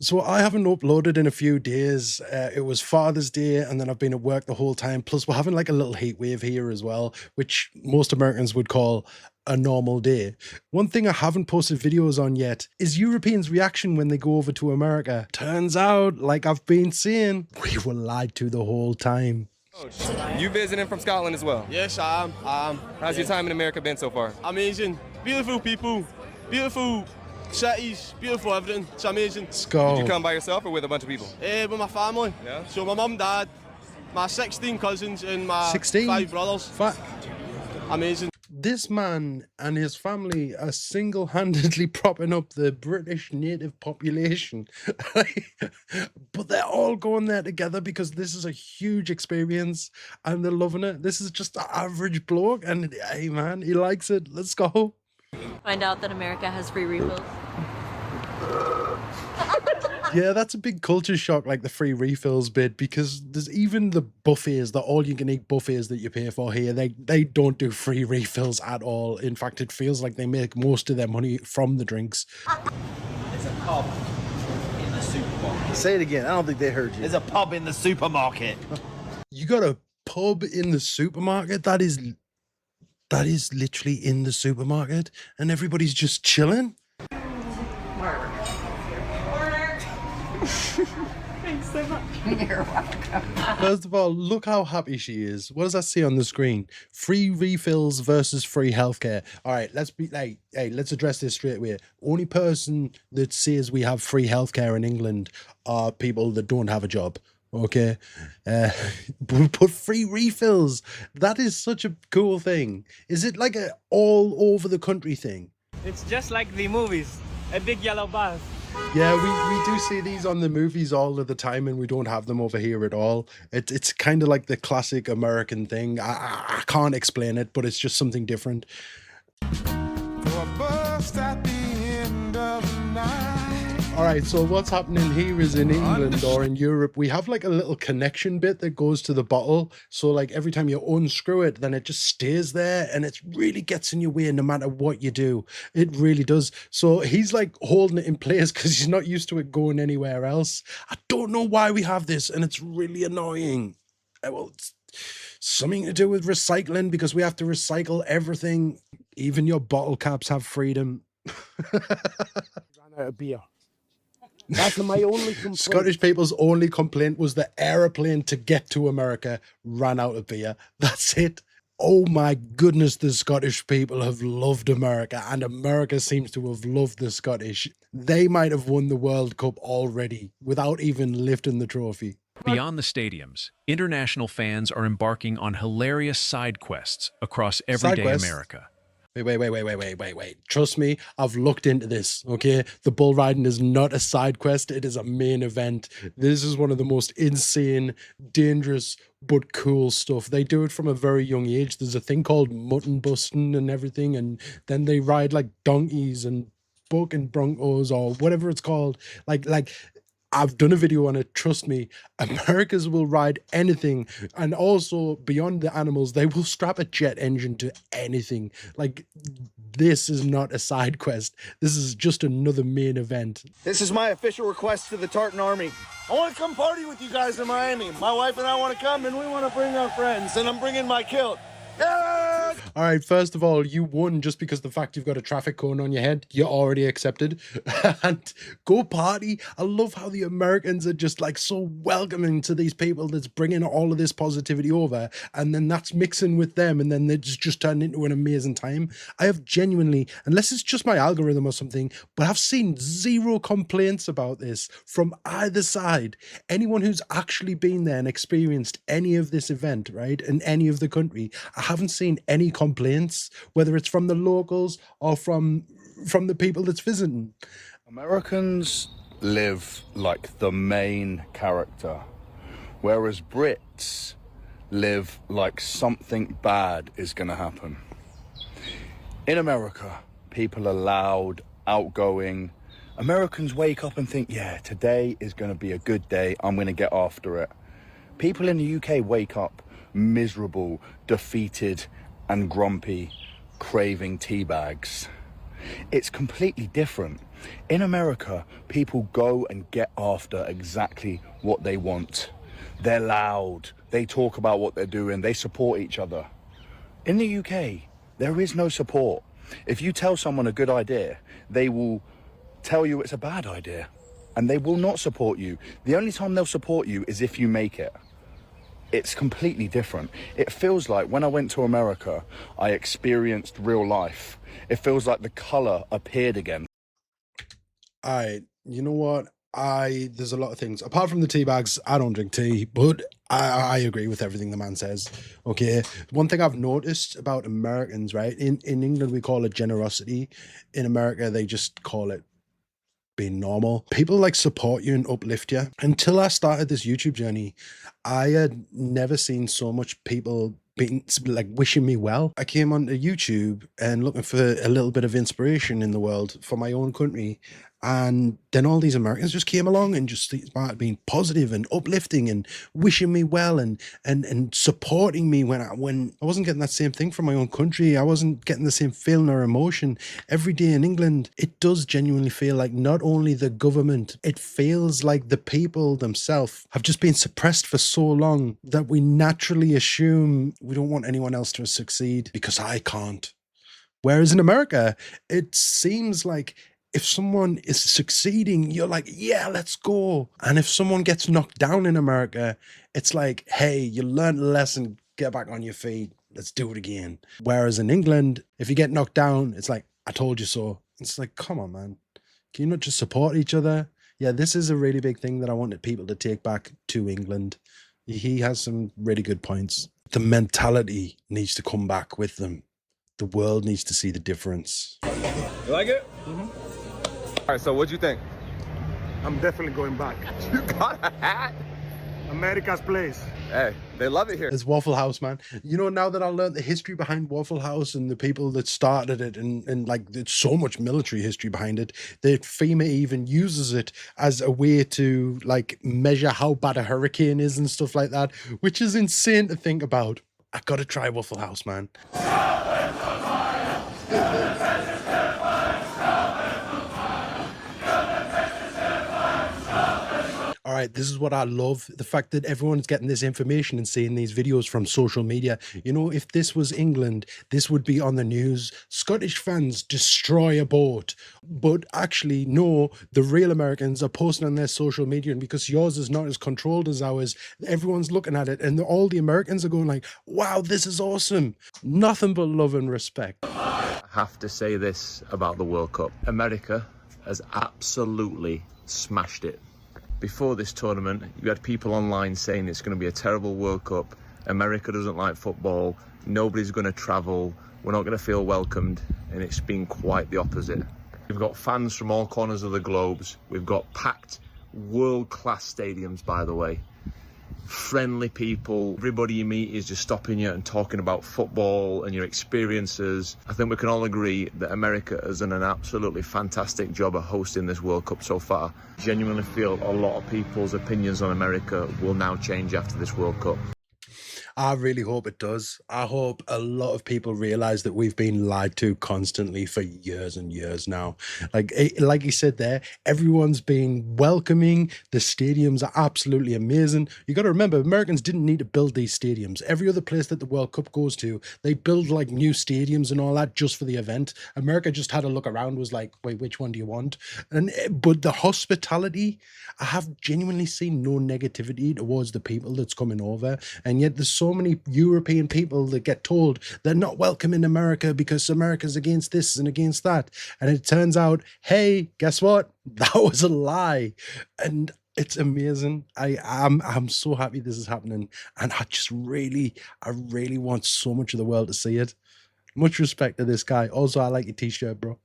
So I haven't uploaded in a few days. It was Father's Day, and then I've been at work the whole time. Plus, we're having like a little heat wave here as well, which most Americans would call a normal day. One thing I haven't posted videos on yet is Europeans' reaction when they go over to America. Turns out, like I've been saying, we were lied to the whole time. You visiting from Scotland as well? Yes, I am. How's your time in America been so far? Amazing. Beautiful people, beautiful cities, beautiful everything. It's amazing. Let's go. Did you come by yourself or with a bunch of people? With my family. Yeah. So my mum, dad, my 16 cousins and my 16? 5 brothers. Amazing. This man and his family are single-handedly propping up the British native population. But they're all going there together because this is a huge experience and they're loving it. This is just an average bloke and hey man, he likes it. Let's go. Find out that America has free refills. Yeah, that's a big culture shock, like the free refills bit, because there's even the buffets, the all-you-can-eat buffets that you pay for here, they don't do free refills at all. In fact, it feels like they make most of their money from the drinks. There's a pub in the supermarket. Say it again. I don't think they heard you. There's a pub in the supermarket. You got a pub in the supermarket? That is literally in the supermarket, and everybody's just chilling? Thanks so much. You're welcome. First of all, look how happy she is. What does that say on the screen? Free refills versus free healthcare. All right, let's be like, hey, let's address this straight away. Only person that says we have free healthcare in England are people that don't have a job. Okay, but free refills, that is such a cool thing. Is it like a all over the country thing? It's just like the movies, a big yellow bus. Yeah, we do see these on the movies all of the time, and we don't have them over here at all. It's kind of like the classic American thing. I can't explain it, but it's just something different. All right, so what's happening here is in England or in Europe, we have like a little connection bit that goes to the bottle. So like every time you unscrew it, then it just stays there and it really gets in your way no matter what you do. It really does. So he's like holding it in place because he's not used to it going anywhere else. I don't know why we have this and it's really annoying. Well, it's something to do with recycling because we have to recycle everything. Even your bottle caps have freedom. Ran out of beer. That's my only complaint. Scottish people's only complaint was the aeroplane to get to America ran out of beer. That's it. Oh my goodness, the Scottish people have loved America, and America seems to have loved the Scottish. They might have won the World Cup already without even lifting the trophy. Beyond the stadiums, international fans are embarking on hilarious side quests across everyday America. Wait. Trust me, I've looked into this, okay? The bull riding is not a side quest, it is a main event. This is one of the most insane, dangerous, but cool stuff. They do it from a very young age. There's a thing called mutton busting and everything, and then they ride like donkeys and bucking broncos or whatever it's called. Like I've done a video on it. Trust me, Americans will ride anything. And also, beyond the animals, they will strap a jet engine to anything. Like, this is not a side quest. This is just another main event. This is my official request to the Tartan Army. I want to come party with you guys in Miami. My wife and I want to come, and we want to bring our friends. And I'm bringing my kilt. Yeah! All right, first of all, you won just because the fact you've got a traffic cone on your head. You're already accepted. And go party. I love how the Americans are just like so welcoming to these people that's bringing all of this positivity over. And then that's mixing with them. And then they just turn into an amazing time. I have genuinely, unless it's just my algorithm or something, but I've seen zero complaints about this from either side. Anyone who's actually been there and experienced any of this event, right, in any of the country, I haven't seen any complaints, whether it's from the locals or from the people that's visiting. Americans live like the main character, whereas Brits live like something bad is going to happen. In America, people are loud, outgoing. Americans wake up and think, yeah, today is going to be a good day. I'm going to get after it. People in the UK wake up miserable, defeated and grumpy, craving tea bags. It's completely different. In America, people go and get after exactly what they want. They're loud, they talk about what they're doing, they support each other. In the UK, there is no support. If you tell someone a good idea, they will tell you it's a bad idea, and they will not support you. The only time they'll support you is if you make it. It's completely different. It feels like when I went to America, I experienced real life. It feels like the color appeared again. You know what? There's a lot of things. Apart from the tea bags, I don't drink tea, but I agree with everything the man says. Okay. One thing I've noticed about Americans, right? In England, we call it generosity. In America, they just call it being normal. People like support you and uplift you. Until I started this YouTube journey, I had never seen so much people being like wishing me well. I came onto YouTube and looking for a little bit of inspiration in the world for my own country. And then all these Americans just came along and just started being positive and uplifting and wishing me well and supporting me when I wasn't getting that same thing from my own country. I wasn't getting the same feeling or emotion. Every day in England, it does genuinely feel like not only the government, it feels like the people themselves have just been suppressed for so long that we naturally assume we don't want anyone else to succeed because I can't. Whereas in America, it seems like if someone is succeeding, you're like, yeah, let's go. And if someone gets knocked down in America, it's like, hey, you learned a lesson, get back on your feet, let's do it again. Whereas in England, if you get knocked down, it's like, I told you so. It's like, come on, man. Can you not just support each other? Yeah, this is a really big thing that I wanted people to take back to England. He has some really good points. The mentality needs to come back with them. The world needs to see the difference. You like it? Mm-hmm. All right, so what'd you think? I'm definitely going back. You got a hat? America's place. Hey, they love it here. It's Waffle House, man. You know, now that I learned the history behind Waffle House and the people that started it and like there's so much military history behind it, that FEMA even uses it as a way to like measure how bad a hurricane is and stuff like that, which is insane to think about. I gotta try Waffle House, man. All right, this is what I love. The fact that everyone's getting this information and seeing these videos from social media. You know, if this was England, this would be on the news. Scottish fans destroy a boat. But actually, no, the real Americans are posting on their social media. And because yours is not as controlled as ours, everyone's looking at it. And all the Americans are going like, wow, this is awesome. Nothing but love and respect. I have to say this about the World Cup. America has absolutely smashed it. Before this tournament, you had people online saying it's going to be a terrible World Cup. America doesn't like football. Nobody's going to travel. We're not going to feel welcomed. And it's been quite the opposite. We've got fans from all corners of the globes. We've got packed world-class stadiums, by the way. Friendly people. Everybody you meet is just stopping you and talking about football and your experiences. I think we can all agree that America has done an absolutely fantastic job of hosting this World Cup so far. Genuinely feel a lot of people's opinions on America will now change after this World Cup. I really hope it does. I hope a lot of people realize that we've been lied to constantly for years and years now. Like you said there, everyone's been welcoming. The stadiums are absolutely amazing. You got to remember, Americans didn't need to build these stadiums. Every other place that the World Cup goes to, they build like new stadiums and all that just for the event. America just had a look around, was like, wait, which one do you want? But the hospitality, I have genuinely seen no negativity towards the people that's coming over. And yet there's so many European people that get told they're not welcome in America because America's against this and against that. And it turns out, hey, guess what? That was a lie. And it's amazing. I'm so happy this is happening. And I really want so much of the world to see it. Much respect to this guy. Also, I like your t-shirt, bro.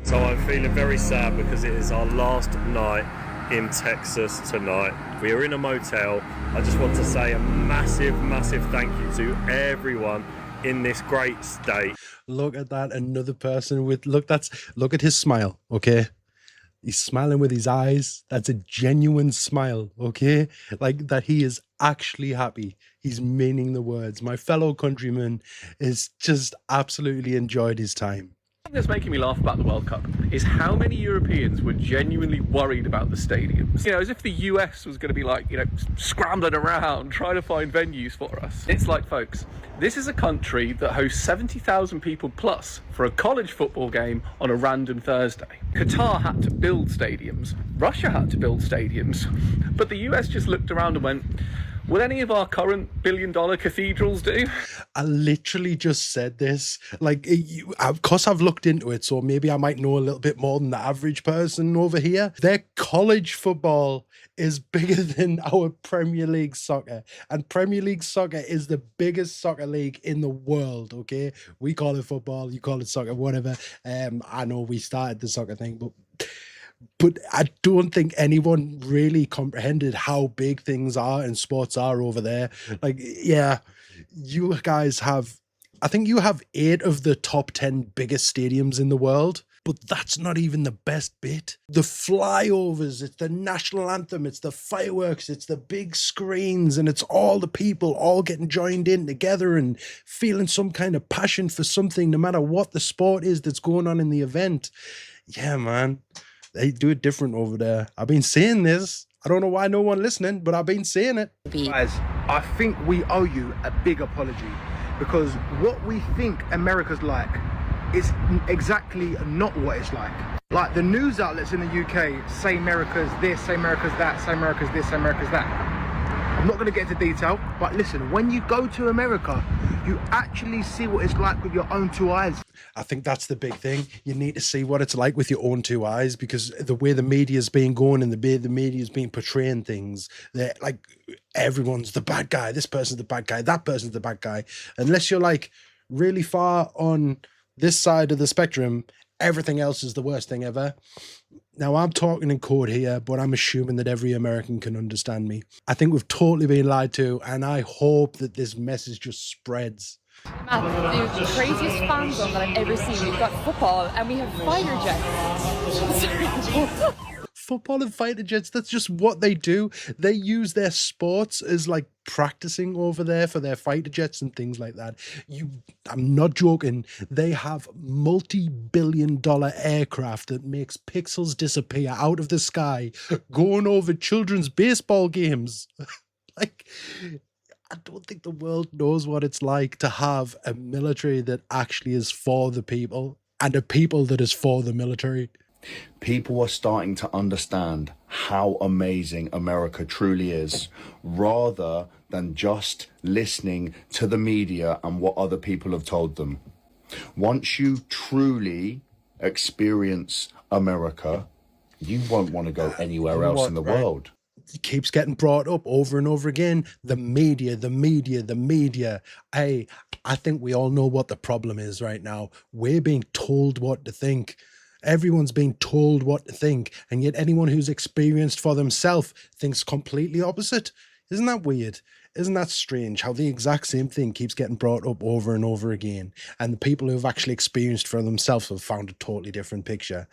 So I'm feeling very sad because it is our last night in Texas tonight. We are in a motel. I just want to say a massive thank you to everyone in this great state. Look at that, another person with look at his smile, okay? He's smiling with his eyes. That's a genuine smile, okay? Like that he is actually happy. He's meaning the words. My fellow countryman is just absolutely enjoyed his time. That's making me laugh about the World Cup is how many Europeans were genuinely worried about the stadiums. You know, as if the US was going to be like, you know, scrambling around trying to find venues for us. It's like, folks, this is a country that hosts 70,000 people plus for a college football game on a random Thursday. Qatar had to build stadiums. Russia had to build stadiums. But the US just looked around and went, will any of our current billion-dollar cathedrals do? I literally just said this. Like, of course, I've looked into it, so maybe I might know a little bit more than the average person over here. Their college football is bigger than our Premier League soccer. And Premier League soccer is the biggest soccer league in the world, okay? We call it football, you call it soccer, whatever. I know we started the soccer thing, but I don't think anyone really comprehended how big things are and sports are over there. Like, yeah, you guys have, I think you have 8 of the top 10 biggest stadiums in the world, but that's not even the best bit. The flyovers, it's the national anthem, it's the fireworks, it's the big screens, and it's all the people all getting joined in together and feeling some kind of passion for something, no matter what the sport is that's going on in the event. Yeah, man. They do it different over there. I've been saying this. I don't know why no one listening, but I've been saying it. Guys, I think we owe you a big apology because what we think America's like is exactly not what it's like. Like the news outlets in the UK say America's this, say America's that, say America's this, say America's that. I'm not going to get into detail, but listen, when you go to America, you actually see what it's like with your own 2 eyes. I think that's the big thing. You need to see what it's like with your own 2 eyes, because the way the media's been going and the way the media's been portraying things, they're like, everyone's the bad guy. This person's the bad guy. That person's the bad guy. Unless you're like really far on this side of the spectrum, everything else is the worst thing ever. Now, I'm talking in code here, but I'm assuming that every American can understand me. I think we've totally been lied to, and I hope that this message just spreads. Matt, the craziest fan zone that I've ever seen. We've got football and we have fighter jets. Football and fighter jets, that's just what they do. They use their sports as like practicing over there for their fighter jets and things like that. I'm not joking. They have multi-billion-dollar aircraft that makes pixels disappear out of the sky going over children's baseball games. Like, I don't think the world knows what it's like to have a military that actually is for the people and a people that is for the military. People are starting to understand how amazing America truly is, rather than just listening to the media and what other people have told them. Once you truly experience America, you won't want to go anywhere else in the world. It keeps getting brought up over and over again. The media, the media, the media. Hey, I think we all know what the problem is right now. We're being told what to think. Everyone's being told what to think, and yet anyone who's experienced for themselves thinks completely opposite. Isn't that weird? Isn't that strange how the exact same thing keeps getting brought up over and over again, and the people who have actually experienced for themselves have found a totally different picture?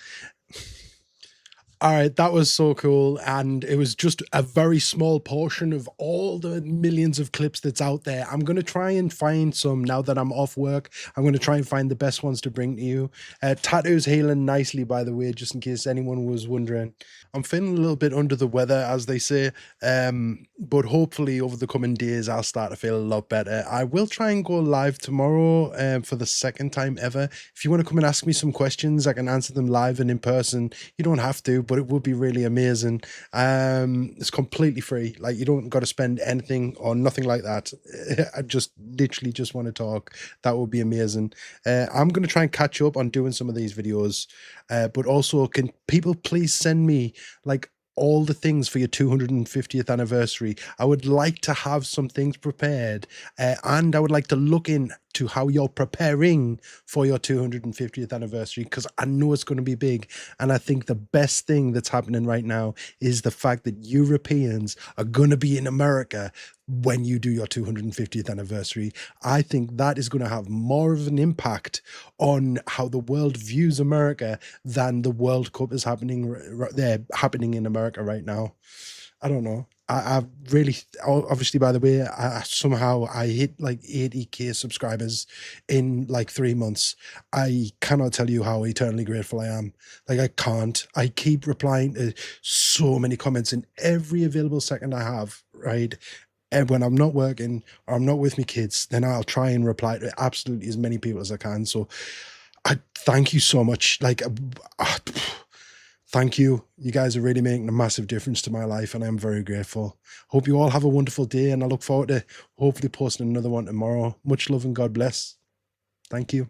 All right, that was so cool, and it was just a very small portion of all the millions of clips that's out there. I'm going to try and find some now that I'm off work. I'm going to try and find the best ones to bring to you. Tattoo's healing nicely, by the way, just in case anyone was wondering. I'm feeling a little bit under the weather, as they say, but hopefully over the coming days, I'll start to feel a lot better. I will try and go live tomorrow for the second time ever. If you want to come and ask me some questions, I can answer them live and in person. You don't have to, but it would be really amazing. It's completely free. Like, you don't got to spend anything or nothing like that. I just literally just want to talk. That would be amazing. I'm going to try and catch up on doing some of these videos, but also, can people please send me like all the things for your 250th anniversary? I would like to have some things prepared, and I would like to look into how you're preparing for your 250th anniversary, because I know it's going to be big. And I think the best thing that's happening right now is the fact that Europeans are going to be in America when you do your 250th anniversary. I think that is going to have more of an impact on how the world views America than the World Cup is happening happening in America right now. I don't know. I really, obviously, by the way, I hit like 80k subscribers in like 3 months. I cannot tell you how eternally grateful I am. Like, I can't. I keep replying to so many comments in every available second I have, right? And when I'm not working or I'm not with my kids, then I'll try and reply to absolutely as many people as I can. So I thank you so much. Like, thank you. You guys are really making a massive difference to my life, and I'm very grateful. Hope you all have a wonderful day, and I look forward to hopefully posting another one tomorrow. Much love and God bless. Thank you.